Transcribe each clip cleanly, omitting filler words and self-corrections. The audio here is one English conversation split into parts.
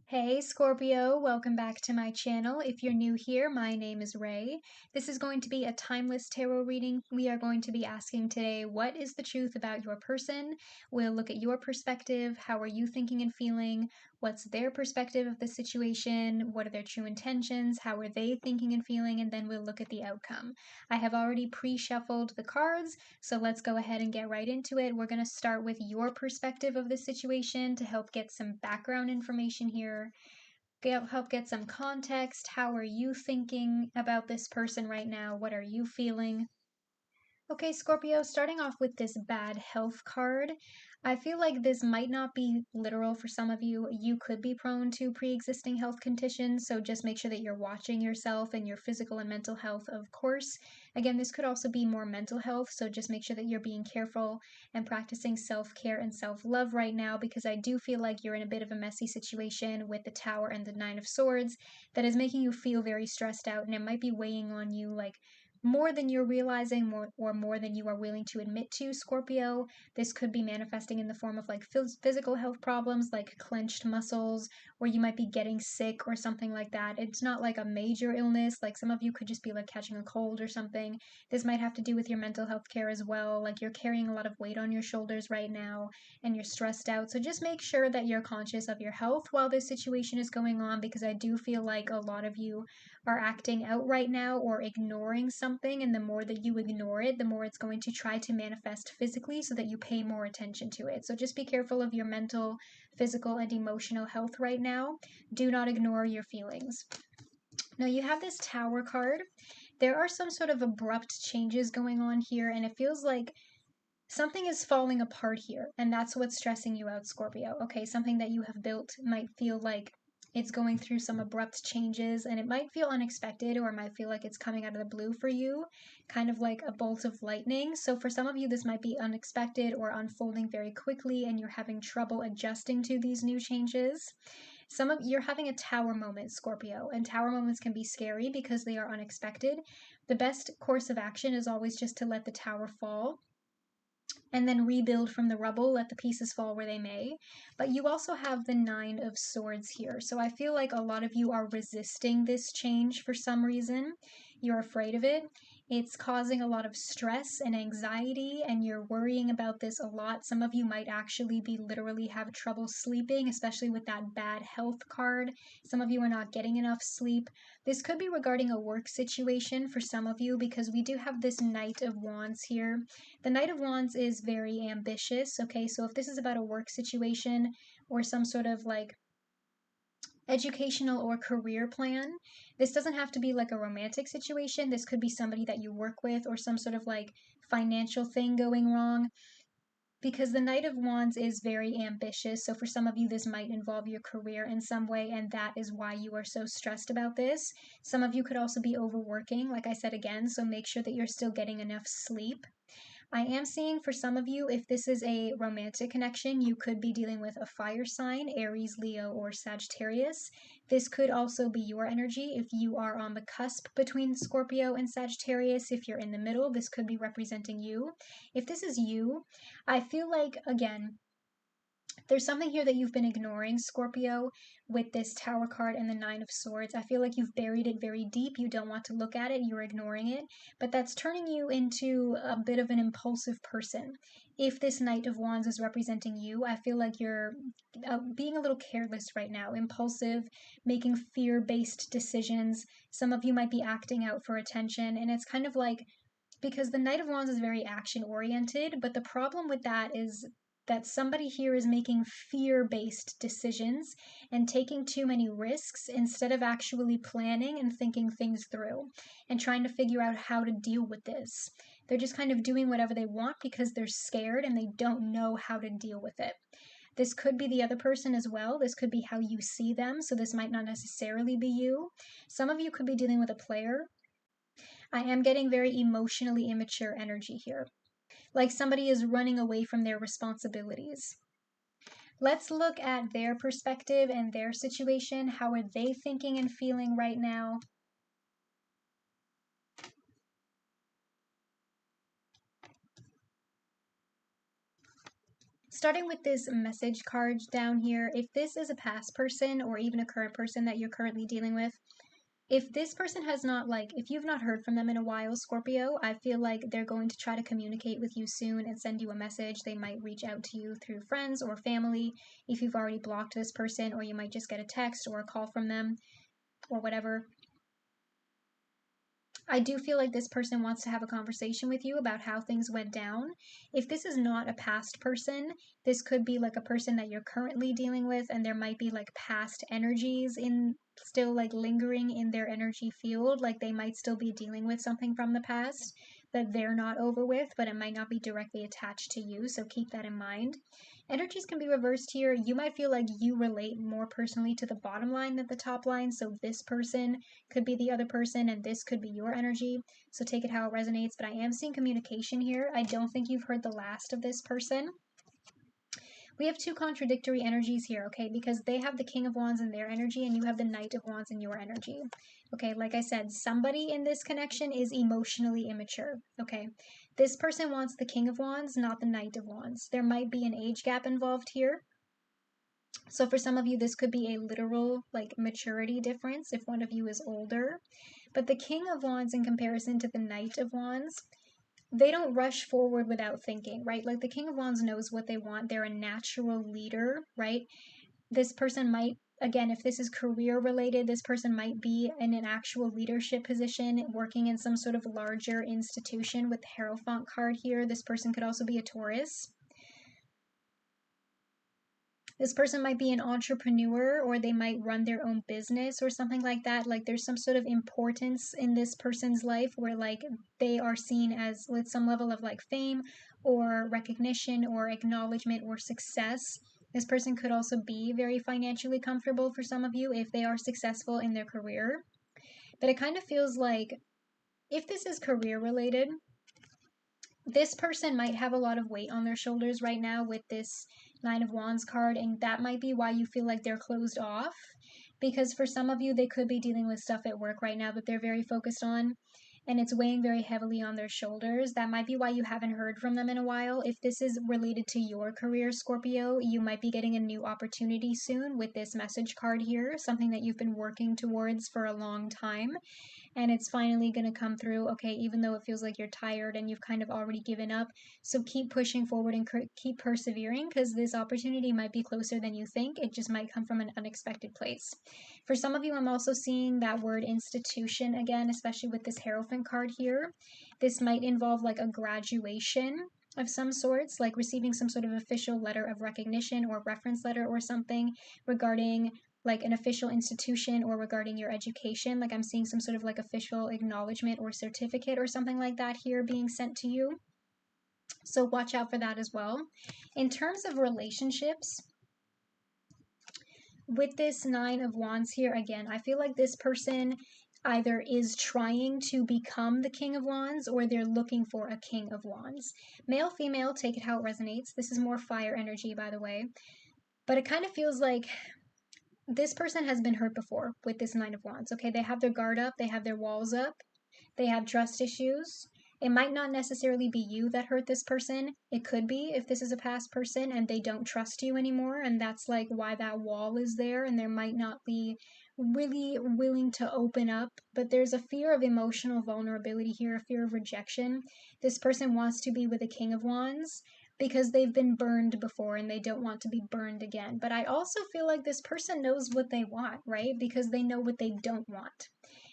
Hey Scorpio, welcome back to my channel. If you're new here, my name is Ray. This is going to be a timeless tarot reading. We are going to be asking today, what is the truth about your person? We'll look at your perspective. How are you thinking and feeling? What's their perspective of the situation? What are their true intentions? How are they thinking and feeling? And then we'll look at the outcome. I have already pre-shuffled the cards, so let's go ahead and get right into it. We're going to start with your perspective of the situation to help get some background information here, help get some context. How are you thinking about this person right now? What are you feeling? Okay, Scorpio, starting off with this bad health card, I feel like this might not be literal for some of you. You could be prone to pre-existing health conditions, so just make sure that you're watching yourself and your physical and mental health, of course. Again, this could also be more mental health, so just make sure that you're being careful and practicing self-care and self-love right now, because I do feel like you're in a bit of a messy situation with the Tower and the Nine of Swords that is making you feel very stressed out, and it might be weighing on you like more than you're realizing, or more than you are willing to admit to, Scorpio. This could be manifesting in the form of like physical health problems like clenched muscles, or you might be getting sick or something like that. It's not like a major illness, like some of you could just be like catching a cold or something. This might have to do with your mental health care as well, like you're carrying a lot of weight on your shoulders right now and you're stressed out. So just make sure that you're conscious of your health while this situation is going on, because I do feel like a lot of you are acting out right now or ignoring something, and the more that you ignore it, the more it's going to try to manifest physically so that you pay more attention to it. So just be careful of your mental, physical, and emotional health right now. Do not ignore your feelings. Now you have this Tower card. There are some sort of abrupt changes going on here, and it feels like something is falling apart here, and that's what's stressing you out, Scorpio. Okay, something that you have built might feel like it's going through some abrupt changes, and it might feel unexpected, or it might feel like it's coming out of the blue for you, kind of like a bolt of lightning. So for some of you, this might be unexpected or unfolding very quickly, and you're having trouble adjusting to these new changes. Some of you're having a tower moment, Scorpio, and tower moments can be scary because they are unexpected. The best course of action is always just to let the tower fall and then rebuild from the rubble, let the pieces fall where they may. But you also have the Nine of Swords here. So I feel like a lot of you are resisting this change for some reason. You're afraid of it. It's causing a lot of stress and anxiety, and you're worrying about this a lot. Some of you might actually be literally have trouble sleeping, especially with that bad health card. Some of you are not getting enough sleep. This could be regarding a work situation for some of you, because we do have this Knight of Wands here. The Knight of Wands is very ambitious, okay? So if this is about a work situation or some sort of like educational or career plan, this doesn't have to be like a romantic situation. This could be somebody that you work with or some sort of like financial thing going wrong, because the Knight of Wands is very ambitious. So for some of you, this might involve your career in some way, and that is why you are so stressed about this. Some of you could also be overworking, like I said again, so make sure that you're still getting enough sleep. I am seeing for some of you, if this is a romantic connection, you could be dealing with a fire sign, Aries, Leo, or Sagittarius. This could also be your energy if you are on the cusp between Scorpio and Sagittarius. If you're in the middle, this could be representing you. If this is you, I feel like, again, there's something here that you've been ignoring, Scorpio, with this Tower card and the Nine of Swords. I feel like you've buried it very deep. You don't want to look at it. You're ignoring it. But that's turning you into a bit of an impulsive person. If this Knight of Wands is representing you, I feel like you're being a little careless right now, impulsive, making fear-based decisions. Some of you might be acting out for attention, and it's kind of like, because the Knight of Wands is very action oriented, but the problem with that is that somebody here is making fear-based decisions and taking too many risks instead of actually planning and thinking things through and trying to figure out how to deal with this. They're just kind of doing whatever they want because they're scared and they don't know how to deal with it. This could be the other person as well. This could be how you see them, so this might not necessarily be you. Some of you could be dealing with a player. I am getting very emotionally immature energy here, like somebody is running away from their responsibilities. Let's look at their perspective and their situation. How are they thinking and feeling right now? Starting with this message card down here, if this is a past person or even a current person that you're currently dealing with, if this person has not, if you've not heard from them in a while, Scorpio, I feel like they're going to try to communicate with you soon and send you a message. They might reach out to you through friends or family if you've already blocked this person, or you might just get a text or a call from them or whatever. I do feel like this person wants to have a conversation with you about how things went down. If this is not a past person, this could be like a person that you're currently dealing with, and there might be like past energies in still like lingering in their energy field. Like they might still be dealing with something from the past that they're not over with, but it might not be directly attached to you. So keep that in mind. Energies can be reversed here. You might feel like you relate more personally to the bottom line than the top line. So this person could be the other person and this could be your energy. So take it how it resonates. But I am seeing communication here. I don't think you've heard the last of this person. We have two contradictory energies here, okay? Because they have the King of Wands in their energy and you have the Knight of Wands in your energy. Okay, like I said, somebody in this connection is emotionally immature, okay? This person wants the King of Wands, not the Knight of Wands. There might be an age gap involved here. So for some of you, this could be a literal maturity difference if one of you is older. But the King of Wands in comparison to the Knight of Wands, they don't rush forward without thinking, right? Like the King of Wands knows what they want. They're a natural leader, right? This person might, again, if this is career related, this person might be in an actual leadership position, working in some sort of larger institution with the Hierophant card here. This person could also be a Taurus. This person might be an entrepreneur, or they might run their own business or something like that. Like there's some sort of importance in this person's life where they are seen as with some level of fame or recognition or acknowledgement or success. This person could also be very financially comfortable for some of you if they are successful in their career. But it kind of feels like if this is career related, this person might have a lot of weight on their shoulders right now with this Nine of Wands card, and that might be why you feel like they're closed off. Because for some of you, they could be dealing with stuff at work right now that they're very focused on, and it's weighing very heavily on their shoulders. That might be why you haven't heard from them in a while. If this is related to your career, Scorpio, you might be getting a new opportunity soon with this message card here, something that you've been working towards for a long time. And it's finally going to come through, okay, even though it feels like you're tired and you've kind of already given up. So keep pushing forward and keep persevering, because this opportunity might be closer than you think. It just might come from an unexpected place. For some of you, I'm also seeing that word institution again, especially with this Hierophant card here. This might involve a graduation of some sorts, like receiving some sort of official letter of recognition or reference letter or something regarding an official institution or regarding your education. I'm seeing some sort of official acknowledgement or certificate or something like that here being sent to you. So watch out for that as well. In terms of relationships, with this Nine of Wands here, again, I feel like this person either is trying to become the King of Wands or they're looking for a King of Wands. Male, female, take it how it resonates. This is more fire energy, by the way. But it kind of feels like this person has been hurt before with this Nine of Wands, okay? They have their guard up, they have their walls up, they have trust issues. It might not necessarily be you that hurt this person. It could be if this is a past person and they don't trust you anymore, and that's why that wall is there, and there might not be really willing to open up, but there's a fear of emotional vulnerability here, a fear of rejection. This person wants to be with the King of Wands because they've been burned before and they don't want to be burned again. But I also feel like this person knows what they want, right? Because they know what they don't want.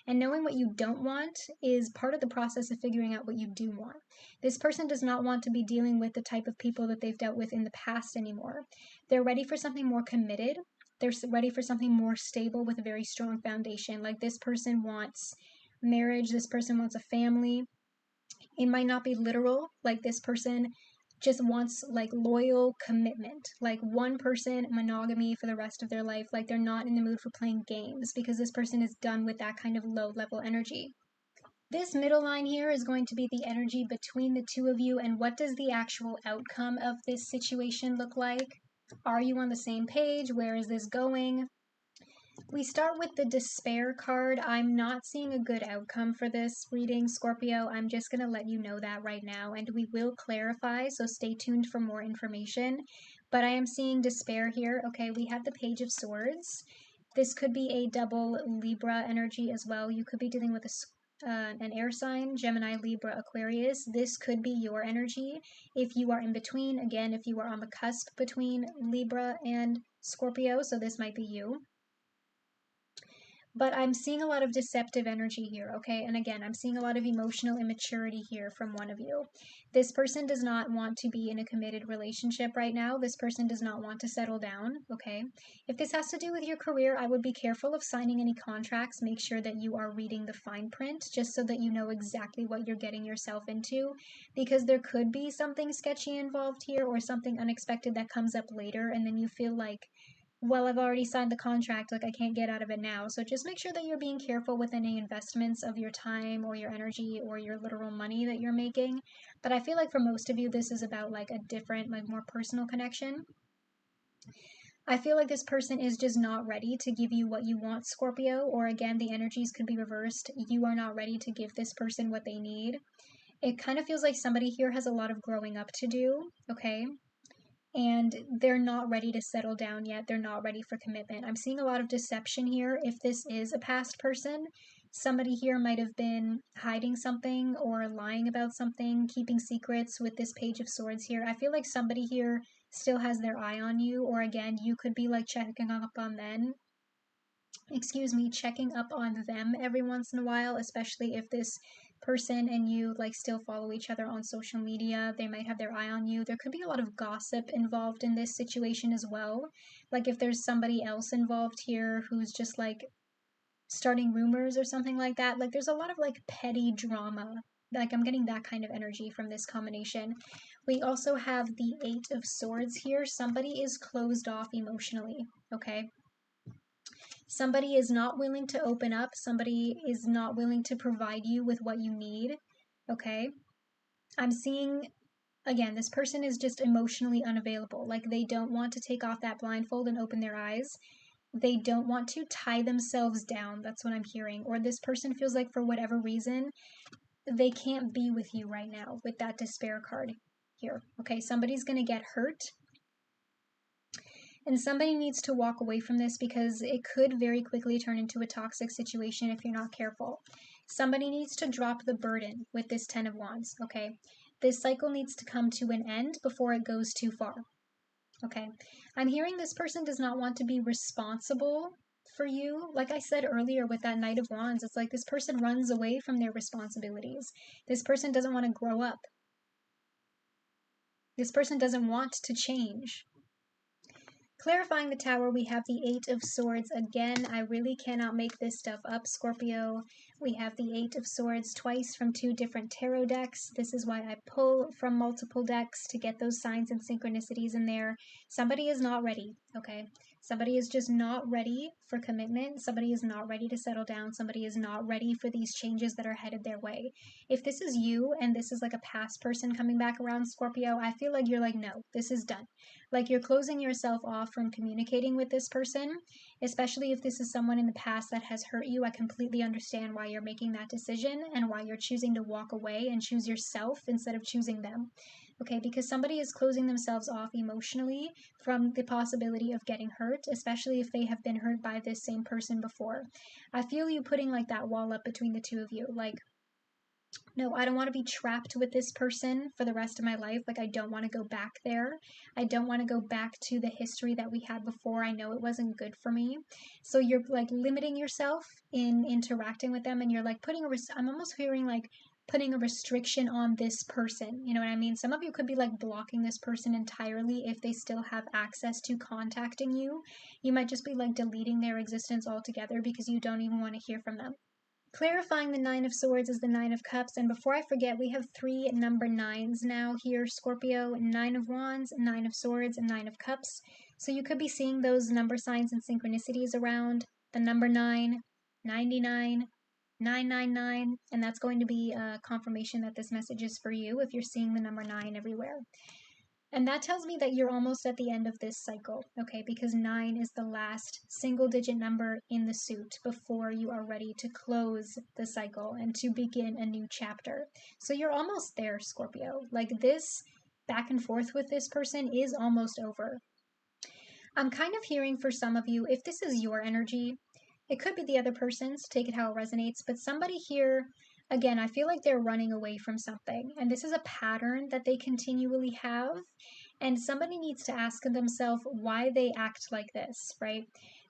And knowing what you don't want is part of the process of figuring out what you do want. This person does not want to be dealing with the type of people that they've dealt with in the past anymore. They're ready for something more committed. They're ready for something more stable with a very strong foundation. This person wants marriage. This person wants a family. It might not be literal. This person just wants loyal commitment, one person monogamy for the rest of their life. They're not in the mood for playing games because this person is done with that kind of low level energy. This middle line here is going to be the energy between the two of you, and what does the actual outcome of this situation look like? Are you on the same page? Where is this going? We start with the despair card. I'm not seeing a good outcome for this reading, Scorpio. I'm just going to let you know that right now, and we will clarify, so stay tuned for more information. But I am seeing despair here. Okay, we have the Page of Swords. This could be a double Libra energy as well. You could be dealing with an air sign, Gemini, Libra, Aquarius. This could be your energy. If you are in between, again, if you are on the cusp between Libra and Scorpio, so this might be you. But I'm seeing a lot of deceptive energy here, okay? And again, I'm seeing a lot of emotional immaturity here from one of you. This person does not want to be in a committed relationship right now. This person does not want to settle down, okay? If this has to do with your career, I would be careful of signing any contracts. Make sure that you are reading the fine print just so that you know exactly what you're getting yourself into, because there could be something sketchy involved here or something unexpected that comes up later, and then you feel like, well, I've already signed the contract, like I can't get out of it now. So just make sure that you're being careful with any investments of your time or your energy or your literal money that you're making. But I feel like for most of you, this is about like a different, like more personal connection. I feel like this person is just not ready to give you what you want, Scorpio, or again, the energies could be reversed. You are not ready to give this person what they need. It kind of feels like somebody here has a lot of growing up to do, okay? And they're not ready to settle down yet. They're not ready for commitment. I'm seeing a lot of deception here. If this is a past person, somebody here might have been hiding something or lying about something, keeping secrets with this Page of Swords here. I feel like somebody here still has their eye on you, or again, you could be like checking up on them. Checking up on them every once in a while, especially if this person and you like still follow each other on social media. They might have their eye on you. There could be a lot of gossip involved in this situation as well. Like if there's somebody else involved here who's just like starting rumors or something like that. Like there's a lot of like petty drama. Like I'm getting that kind of energy from this combination. We also have the Eight of Swords here. Somebody is closed off emotionally, okay? Somebody is not willing to open up. Somebody is not willing to provide you with what you need. Okay. I'm seeing, again, this person is just emotionally unavailable. Like they don't want to take off that blindfold and open their eyes. They don't want to tie themselves down. That's what I'm hearing. Or this person feels like for whatever reason, they can't be with you right now with that despair card here. Okay. Somebody's going to get hurt. And somebody needs to walk away from this because it could very quickly turn into a toxic situation if you're not careful. Somebody needs to drop the burden with this Ten of Wands, okay? This cycle needs to come to an end before it goes too far, okay? I'm hearing this person does not want to be responsible for you. Like I said earlier with that Knight of Wands, it's like this person runs away from their responsibilities. This person doesn't want to grow up. This person doesn't want to change. Clarifying the Tower, we have the Eight of Swords again. I really cannot make this stuff up, Scorpio. We have the Eight of Swords twice from two different tarot decks. This is why I pull from multiple decks to get those signs and synchronicities in there. Somebody is not ready, okay? Somebody is just not ready for commitment. Somebody is not ready to settle down. Somebody is not ready for these changes that are headed their way. If this is you and this is like a past person coming back around, Scorpio, I feel like you're like, no, this is done. Like you're closing yourself off from communicating with this person, especially if this is someone in the past that has hurt you. I completely understand why you're making that decision and why you're choosing to walk away and choose yourself instead of choosing them. Okay, because somebody is closing themselves off emotionally from the possibility of getting hurt, especially if they have been hurt by this same person before. I feel you putting like that wall up between the two of you. Like, no, I don't want to be trapped with this person for the rest of my life. Like, I don't want to go back there. I don't want to go back to the history that we had before. I know it wasn't good for me. So you're like limiting yourself in interacting with them, and you're like putting I'm almost hearing like putting a restriction on this person. You know what I mean? Some of you could be like blocking this person entirely if they still have access to contacting you. You might just be like deleting their existence altogether because you don't even want to hear from them. Clarifying the Nine of Swords is the Nine of Cups, and before I forget, we have three number nines now here, Scorpio: Nine of Wands, Nine of Swords, and Nine of Cups. So you could be seeing those number signs and synchronicities around the number 9, 99, 999, and that's going to be a confirmation that this message is for you if you're seeing the number 9 everywhere. And that tells me that you're almost at the end of this cycle, okay? Because 9 is the last single digit number in the suit before you are ready to close the cycle and to begin a new chapter. So you're almost there, Scorpio. Like this back and forth with this person is almost over. I'm kind of hearing for some of you, if this is your energy, it could be the other person's, take it how it resonates, but somebody here, again, I feel like they're running away from something. And this is a pattern that they continually have. And somebody needs to ask themselves why they act like this, right?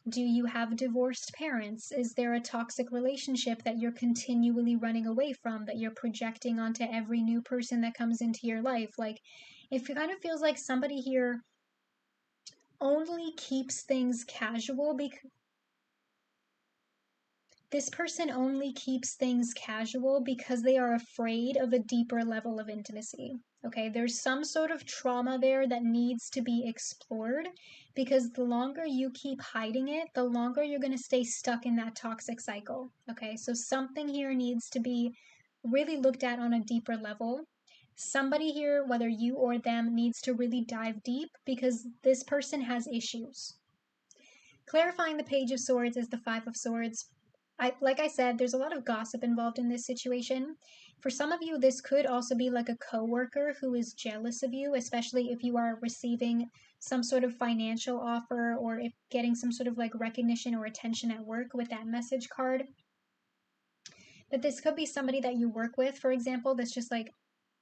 Do you have divorced parents? Is there a toxic relationship that you're continually running away from, that you're projecting onto every new person that comes into your life? Like, it kind of feels like somebody here only keeps things casual because this person only keeps things casual because they are afraid of a deeper level of intimacy. Okay, there's some sort of trauma there that needs to be explored because the longer you keep hiding it, the longer you're going to stay stuck in that toxic cycle. Okay, so something here needs to be really looked at on a deeper level. Somebody here, whether you or them, needs to really dive deep because this person has issues. Clarifying the Page of Swords is the Five of Swords. Like I said, there's a lot of gossip involved in this situation. For some of you, this could also be like a coworker who is jealous of you, especially if you are receiving some sort of financial offer or if getting some sort of like recognition or attention at work with that message card. But this could be somebody that you work with, for example, that's just like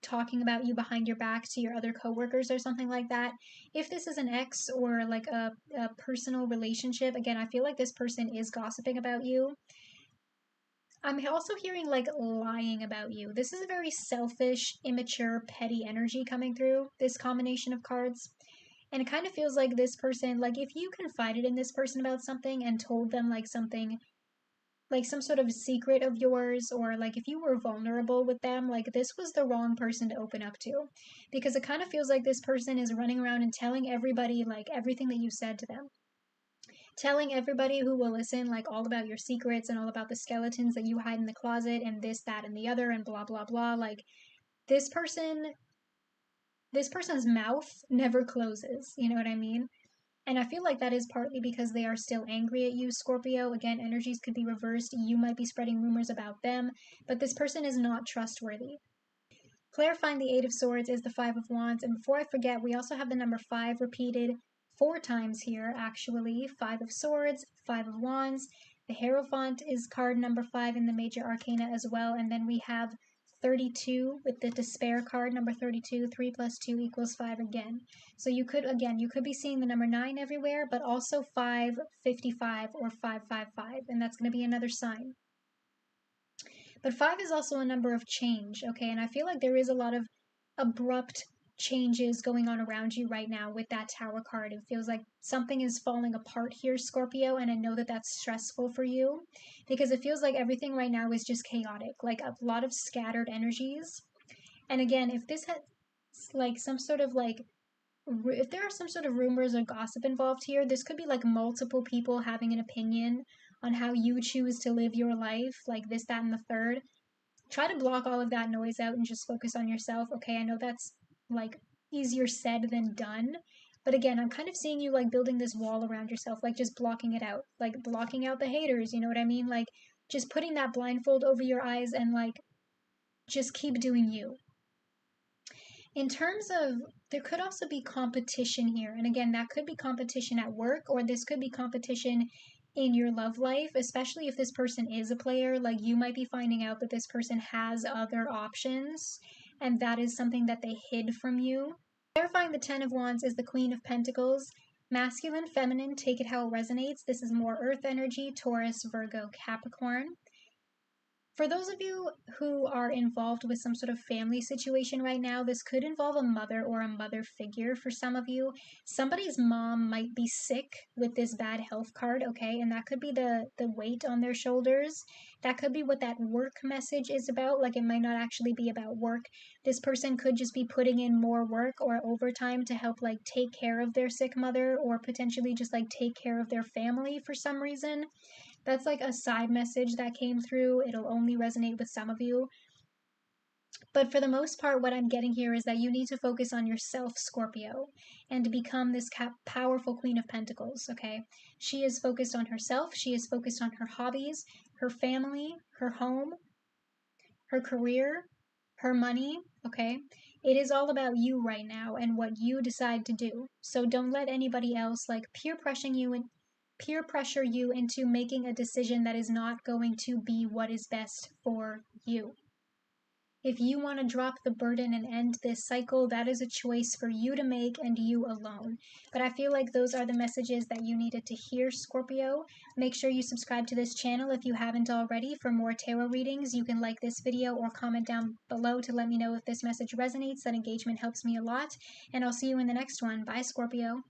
talking about you behind your back to your other coworkers or something like that. If this is an ex or like a personal relationship, again, I feel like this person is gossiping about you. I'm also hearing like lying about you. This is a very selfish, immature, petty energy coming through this combination of cards. And it kind of feels like this person, like if you confided in this person about something and told them like something, like some sort of secret of yours, or like if you were vulnerable with them, like this was the wrong person to open up to. Because it kind of feels like this person is running around and telling everybody like everything that you said to them, telling everybody who will listen like all about your secrets and all about the skeletons that you hide in the closet and this, that, and the other, and blah blah blah. Like this person, this person's mouth never closes, you know what I mean? And I feel like that is partly because they are still angry at you, Scorpio. Again, energies could be reversed. You might be spreading rumors about them, but this person is not trustworthy. Clarifying the Eight of Swords is the Five of Wands. And before I forget, we also have the number 5 repeated 4 times here, actually. 5 of Swords, 5 of Wands. The Hierophant is card number 5 in the Major Arcana as well. And then we have 32 with the Despair card, number 32. 3 plus 2 equals 5 again. So you could, again, you could be seeing the number 9 everywhere, but also 555 or 555. And that's going to be another sign. But 5 is also a number of change, okay? And I feel like there is a lot of abrupt changes going on around you right now with that Tower card. It feels like something is falling apart here, Scorpio, and I know that that's stressful for you because it feels like everything right now is just chaotic, like a lot of scattered energies. And again, if this has like some sort of like if there are some sort of rumors or gossip involved here, this could be like multiple people having an opinion on how you choose to live your life, like this, that, and the third. Try to block all of that noise out and just focus on yourself. Okay, I know that's like easier said than done. But again, I'm kind of seeing you like building this wall around yourself, like just blocking it out, like blocking out the haters, you know what I mean? Like just putting that blindfold over your eyes and like just keep doing you. In terms of, there could also be competition here. And again, that could be competition at work, or this could be competition in your love life, especially if this person is a player. Like you might be finding out that this person has other options, and that is something that they hid from you. Clarifying the Ten of Wands is the Queen of Pentacles. Masculine, feminine, take it how it resonates. This is more earth energy, Taurus, Virgo, Capricorn. For those of you who are involved with some sort of family situation right now, this could involve a mother or a mother figure for some of you. Somebody's mom might be sick with this bad health card, okay? And that could be the weight on their shoulders. That could be what that work message is about. Like it might not actually be about work. This person could just be putting in more work or overtime to help like take care of their sick mother or potentially just like take care of their family for some reason. That's like a side message that came through. It'll only resonate with some of you. But for the most part, what I'm getting here is that you need to focus on yourself, Scorpio, and become this powerful Queen of Pentacles, okay? She is focused on herself. She is focused on her hobbies, her family, her home, her career, her money, okay? It is all about you right now and what you decide to do. So don't let anybody else like peer pressure you into making a decision that is not going to be what is best for you. If you want to drop the burden and end this cycle, that is a choice for you to make and you alone. But I feel like those are the messages that you needed to hear, Scorpio. Make sure you subscribe to this channel if you haven't already for more tarot readings. You can like this video or comment down below to let me know if this message resonates. That engagement helps me a lot. And I'll see you in the next one. Bye, Scorpio.